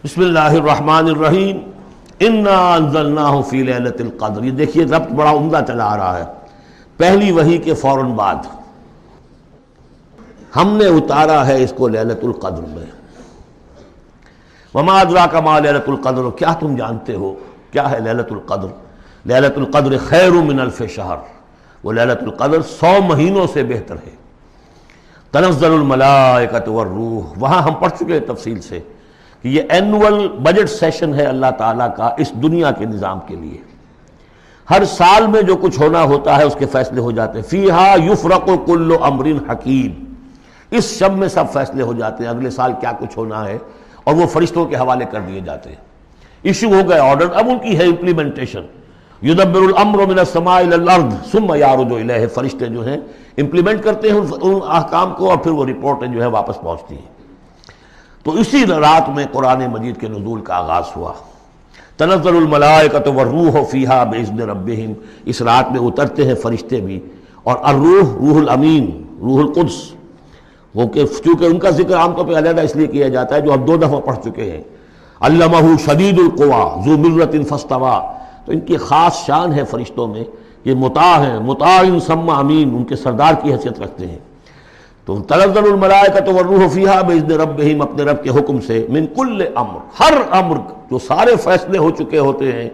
بسم اللہ الرحمن الرحیم انا انزلناہ فی لیلۃ القدر. یہ دیکھیے ربط بڑا عمدہ چلا آ رہا ہے. پہلی وحی کے فوراً بعد ہم نے اتارا ہے اس کو لیلۃ القدر میں. وما ادراک ما لیلۃ القدر, کیا تم جانتے ہو کیا ہے لیلۃ القدر؟ لیلۃ القدر خیر من الف شہر, وہ لیلۃ القدر 100 مہینوں سے بہتر ہے. تنزل الملائکۃ والروح, وہاں ہم پڑھ چکے ہیں تفصیل سے کہ یہ اینول بجٹ سیشن ہے اللہ تعالیٰ کا اس دنیا کے نظام کے لیے. ہر سال میں جو کچھ ہونا ہوتا ہے اس کے فیصلے ہو جاتے ہیں. فیہا یفرق کل امر حکیم, اس شب میں سب فیصلے ہو جاتے ہیں اگلے سال کیا کچھ ہونا ہے, اور وہ فرشتوں کے حوالے کر دیے جاتے ہیں. ایشو ہو گئے آرڈر, اب ان کی ہے امپلیمنٹیشن. یدبر الامر من السماء الى الارض ثم یعرج الیہ, فرشتے جو ہیں امپلیمنٹ کرتے ہیں ان احکام کو, اور پھر وہ رپورٹیں جو ہے واپس پہنچتی ہیں. تو اسی رات میں قرآن مجید کے نزول کا آغاز ہوا. تنزل الملائکۃ والروح فیہا باذن ربہم, اس رات میں اترتے ہیں فرشتے بھی, اور الروح روح الامین روح القدس, وہ کہ چونکہ ان کا ذکر عام طور پہ علیحدہ اس لیے کیا جاتا ہے جو ہم 2 دفعہ پڑھ چکے ہیں. علمہ شدید القویٰ ذو مرۃ فاستویٰ, تو ان کی خاص شان ہے فرشتوں میں, یہ مطاع ہیں, مطاع ثم امین, ان کے سردار کی حیثیت رکھتے ہیں. تو تنزل الملائکۃ والروح فیہا باذن ربہم, اپنے رب کے حکم سے, من کل امر, ہر امر, جو سارے فیصلے ہو چکے ہوتے ہیں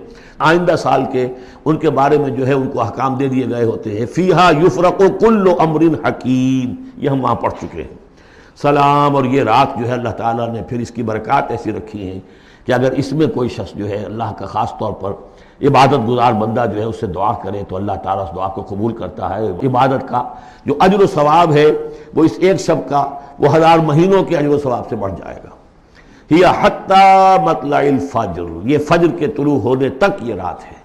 آئندہ سال کے, ان کے بارے میں جو ہے ان کو احکام دے دیے گئے ہوتے ہیں. فیہا یفرق کل امر حکیم, یہ ہم وہاں پڑھ چکے ہیں. سلام, اور یہ رات جو ہے اللہ تعالیٰ نے پھر اس کی برکات ایسی رکھی ہیں کہ اگر اس میں کوئی شخص جو ہے اللہ کا خاص طور پر عبادت گزار بندہ جو ہے اس سے دعا کرے تو اللہ تعالیٰ اس دعا کو قبول کرتا ہے. عبادت کا جو اجر و ثواب ہے وہ اس ایک شب کا وہ 1000 مہینوں کے اجر و ثواب سے بڑھ جائے گا. ہی حتی مطلع الفجر, یہ فجر کے طلوع ہونے تک یہ رات ہے.